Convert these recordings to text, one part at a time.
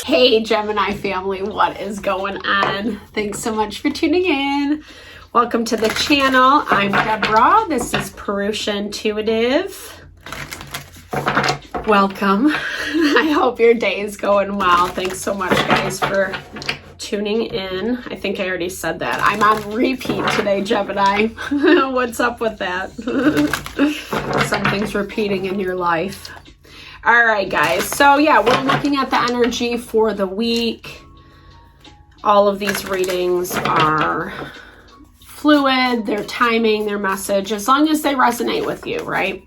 Hey Gemini family, what is going on? Thanks so much for tuning in. Welcome to the channel. I'm Deborah. This is Purusha Intuitive. Welcome. I hope your day is going well. Thanks so much guys for tuning in. I think I already said that. I'm on repeat today, Gemini. What's up with that? Something's repeating in your life. All right, guys. So yeah, we're looking at the energy for the week. All of these readings are fluid, their timing, their message, as long as they resonate with you, right?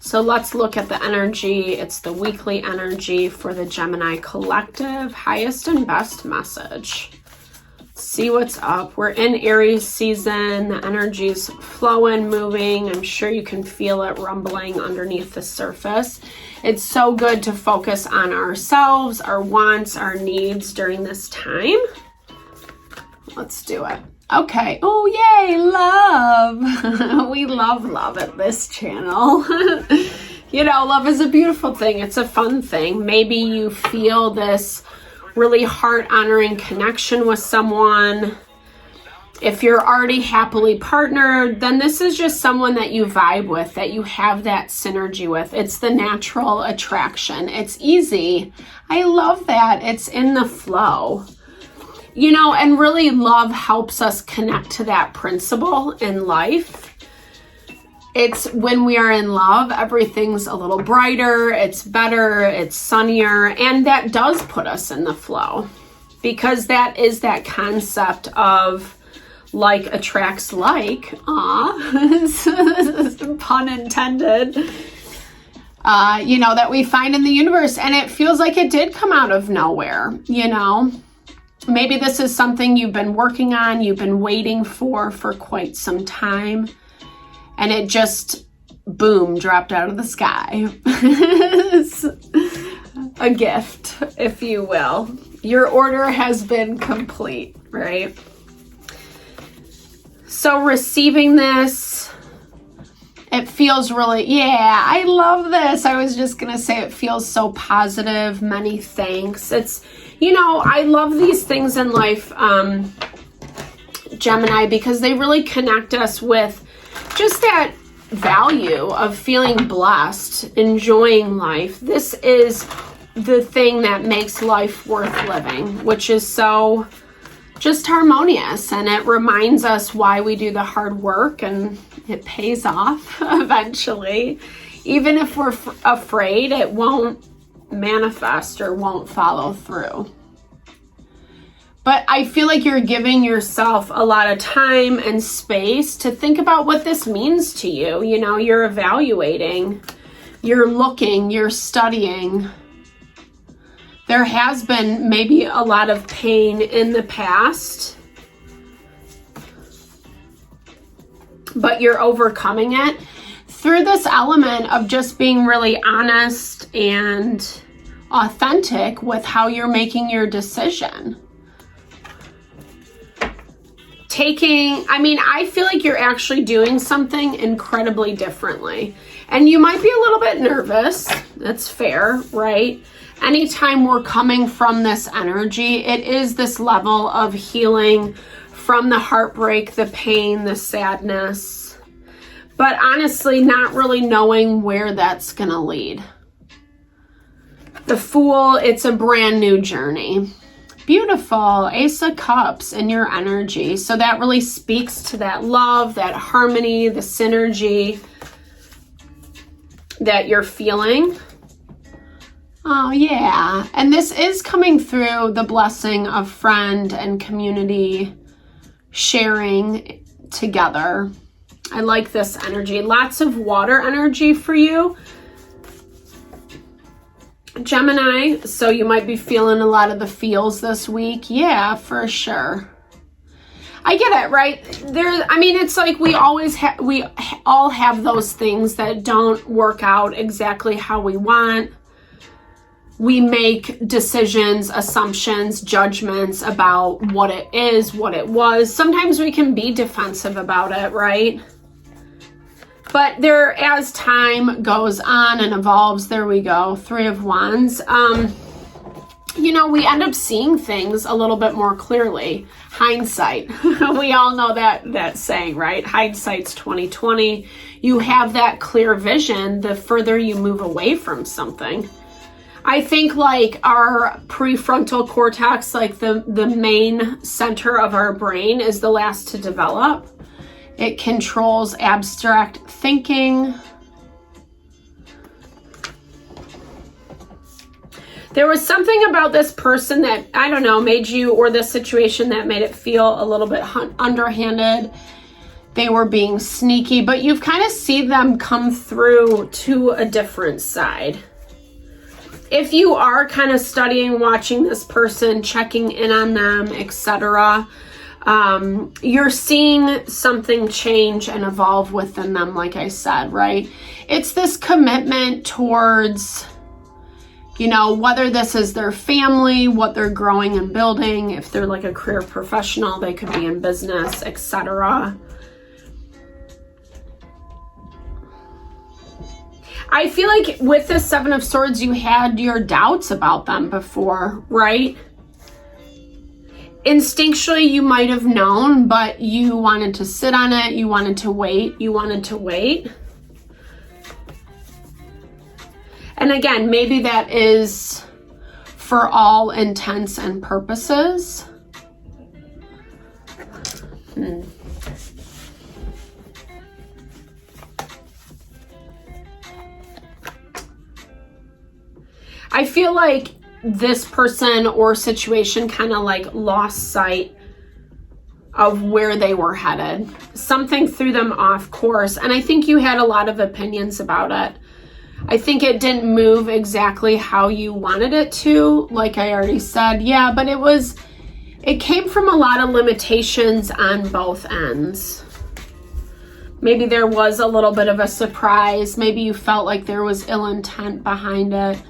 So let's look at the energy. It's the weekly energy for the Gemini collective, highest and best message. See what's up. We're in Aries season. The energy's flowing, moving. I'm sure you can feel it rumbling underneath the surface. It's so good to focus on ourselves, our wants, our needs during this time. Let's do it. Okay. Oh, yay, love. We love love at this channel. You know, love is a beautiful thing. It's a fun thing. Maybe you feel this really heart-honoring connection with someone. If you're already happily partnered, then this is just someone that you vibe with, that you have that synergy with. It's the natural attraction. It's easy. I love that. It's in the flow. You know, and really love helps us connect to that principle in life. It's when we are in love, everything's a little brighter, it's better, it's sunnier, and that does put us in the flow because that is that concept of like attracts like, pun intended, you know, that we find in the universe, and it feels like it did come out of nowhere, you know. Maybe this is something you've been working on, you've been waiting for quite some time. And it just, boom, dropped out of the sky. A gift, if you will. Your order has been complete, right? So receiving this, it feels really, yeah, I love this. I was just going to say it feels so positive. Many thanks. It's, you know, I love these things in life, Gemini, because they really connect us with just that value of feeling blessed, enjoying life. This is the thing that makes life worth living, which is so just harmonious. And it reminds us why we do the hard work, and it pays off eventually. Even if we're afraid, it won't manifest or won't follow through. But I feel like you're giving yourself a lot of time and space to think about what this means to you. You know, you're evaluating, you're looking, you're studying. There has been maybe a lot of pain in the past, but you're overcoming it through this element of just being really honest and authentic with how you're making your decision. I feel like you're actually doing something incredibly differently. And you might be a little bit nervous. That's fair, right? Anytime we're coming from this energy, it is this level of healing from the heartbreak, the pain, the sadness. But honestly, not really knowing where that's going to lead. The Fool, it's a brand new journey. Beautiful. Ace of Cups in your energy. So that really speaks to that love, that harmony, the synergy that you're feeling. Oh, yeah. And this is coming through the blessing of friend and community sharing together. I like this energy. Lots of water energy for you, Gemini, so you might be feeling a lot of the feels this week. Yeah, for sure. I get it, right? It's like we all have those things that don't work out exactly how we want. We make decisions, assumptions, judgments about what it is, what it was. Sometimes we can be defensive about it, right? But there, as time goes on and evolves, there we go, 3 of Wands. you know, we end up seeing things a little bit more clearly. Hindsight. We all know that saying, right? Hindsight's 20/20. You have that clear vision the further you move away from something. I think like our prefrontal cortex, like the main center of our brain, is the last to develop. It controls abstract thinking. There was something about this person that, I don't know, made you, or this situation that made it feel a little bit underhanded. They were being sneaky, but you've kind of seen them come through to a different side. If you are kind of studying, watching this person, checking in on them, etc., you're seeing something change and evolve within them, like I said, right? It's this commitment towards, you know, whether this is their family, what they're growing and building, if they're like a career professional, they could be in business, etc. I feel like with the Seven of Swords, you had your doubts about them before, right? Instinctually, you might have known, but you wanted to sit on it. You wanted to wait. You wanted to wait. And again, maybe that is for all intents and purposes. I feel like this person or situation kind of like lost sight of where they were headed. Something threw them off course. And I think you had a lot of opinions about it. I think it didn't move exactly how you wanted it to, like I already said. Yeah, but it came from a lot of limitations on both ends. Maybe there was a little bit of a surprise. Maybe you felt like there was ill intent behind it.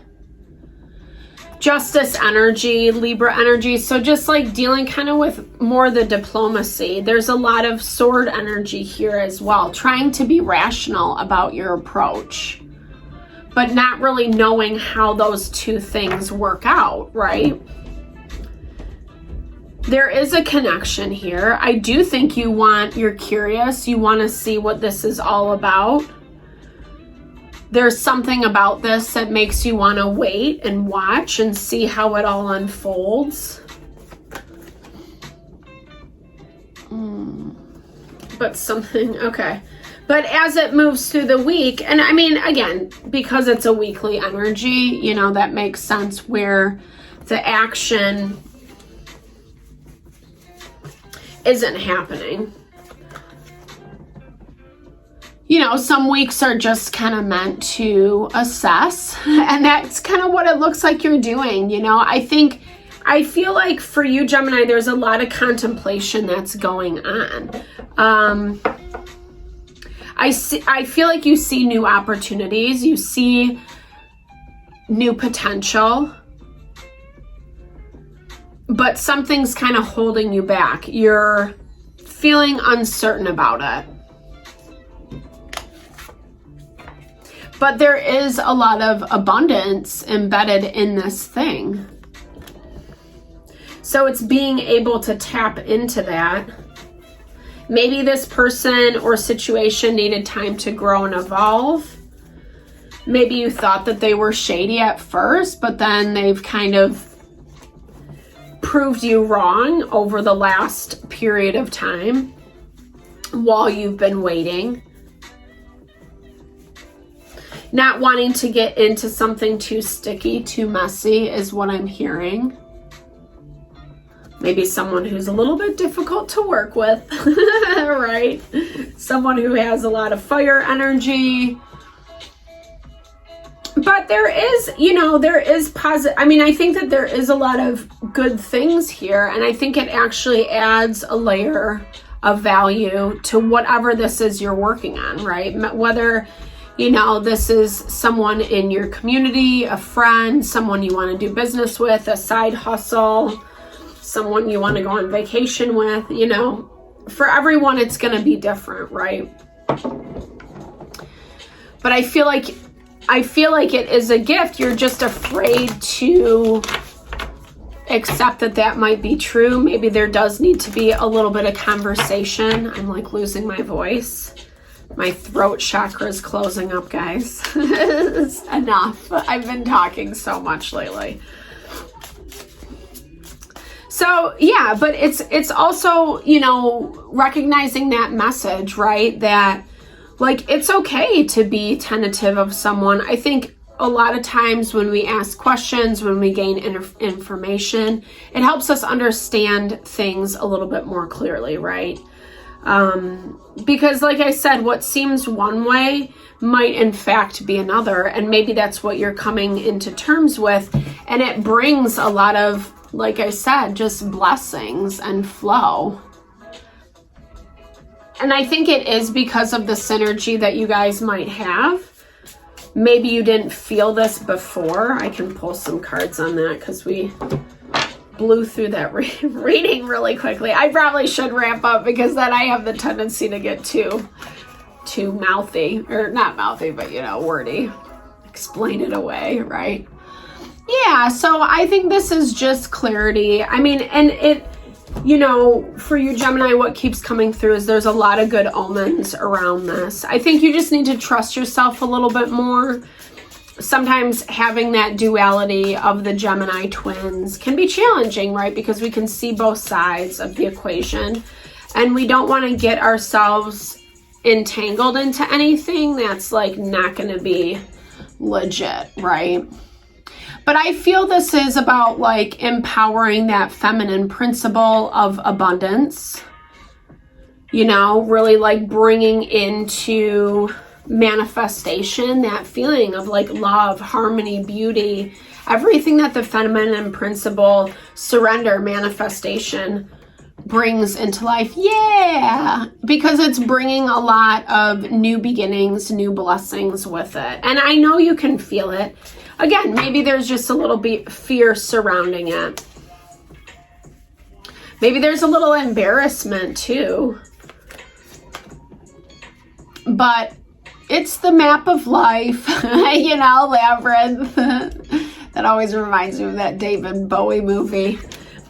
Justice energy, Libra energy. So just like dealing kind of with more the diplomacy. There's a lot of sword energy here as well. Trying to be rational about your approach, but not really knowing how those two things work out, right? There is a connection here. I do think you're curious. You want to see what this is all about. There's something about this that makes you want to wait and watch and see how it all unfolds. But something, okay. But as it moves through the week, and I mean, again, because it's a weekly energy, you know, that makes sense where the action isn't happening. You know, some weeks are just kind of meant to assess, and that's kind of what it looks like you're doing. You know, I feel like for you, Gemini, there's a lot of contemplation that's going on. I feel like you see new opportunities, you see new potential, but something's kind of holding you back. You're feeling uncertain about it. But there is a lot of abundance embedded in this thing. So it's being able to tap into that. Maybe this person or situation needed time to grow and evolve. Maybe you thought that they were shady at first, but then they've kind of proved you wrong over the last period of time while you've been waiting. Not wanting to get into something too sticky, too messy is what I'm hearing. Maybe someone who's a little bit difficult to work with, right? Someone who has a lot of fire energy. But there is, you know, there is positive. I mean, I think that there is a lot of good things here. And I think it actually adds a layer of value to whatever this is you're working on, right? Whether, you know, this is someone in your community, a friend, someone you want to do business with, a side hustle, someone you want to go on vacation with, you know, for everyone it's going to be different, right? But I feel like it is a gift. You're just afraid to accept that that might be true. Maybe there does need to be a little bit of conversation. I'm like losing my voice. My throat chakra is closing up, guys. It's enough. I've been talking so much lately. So yeah, but it's also, you know, recognizing that message, right? That like, it's okay to be tentative of someone. I think a lot of times when we ask questions, when we gain information, it helps us understand things a little bit more clearly, right? Because like I said, what seems one way might in fact be another. And maybe that's what you're coming into terms with. And it brings a lot of, like I said, just blessings and flow. And I think it is because of the synergy that you guys might have. Maybe you didn't feel this before. I can pull some cards on that because we blew through that reading really quickly. I probably should ramp up because then I have the tendency to get too mouthy, or not mouthy, but you know, wordy. Explain it away, right? Yeah, so I think this is just clarity. I mean, and it, you know, for you Gemini, what keeps coming through is there's a lot of good omens around this. I think you just need to trust yourself a little bit more. Sometimes having that duality of the Gemini twins can be challenging, right? Because we can see both sides of the equation, and we don't want to get ourselves entangled into anything that's like not going to be legit, right? But I feel this is about like empowering that feminine principle of abundance, you know, really like bringing into manifestation that feeling of like love, harmony, beauty, everything that the feminine principle, surrender, manifestation brings into life. Yeah, because it's bringing a lot of new beginnings, new blessings with it. And I know you can feel it. Again, maybe there's just a little bit fear surrounding it. Maybe there's a little embarrassment too. But it's the map of life, you know, Labyrinth. That always reminds me of that David Bowie movie.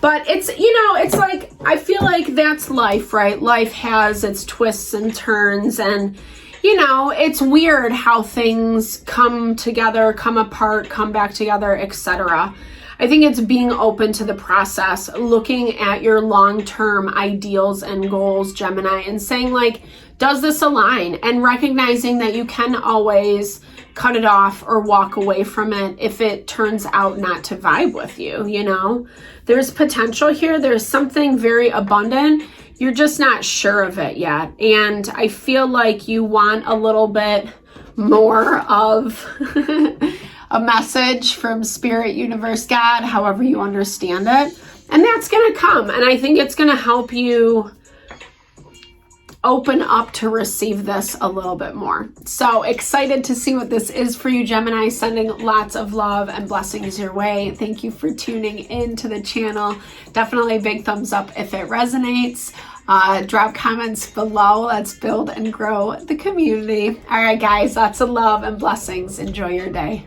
But it's, you know, it's like, I feel like that's life, right? Life has its twists and turns, and, you know, it's weird how things come together, come apart, come back together, etc. I think it's being open to the process, looking at your long-term ideals and goals, Gemini, and saying like, does this align? And recognizing that you can always cut it off or walk away from it if it turns out not to vibe with you, you know? There's potential here. There's something very abundant. You're just not sure of it yet. And I feel like you want a little bit more of a message from Spirit, Universe, God, however you understand it. And that's going to come. And I think it's going to help you open up to receive this a little bit more. So excited to see what this is for you, Gemini. Sending lots of love and blessings your way. Thank you for tuning into the channel. Definitely a big thumbs up if it resonates. Drop comments below. Let's build and grow the community. All right, guys, lots of love and blessings. Enjoy your day.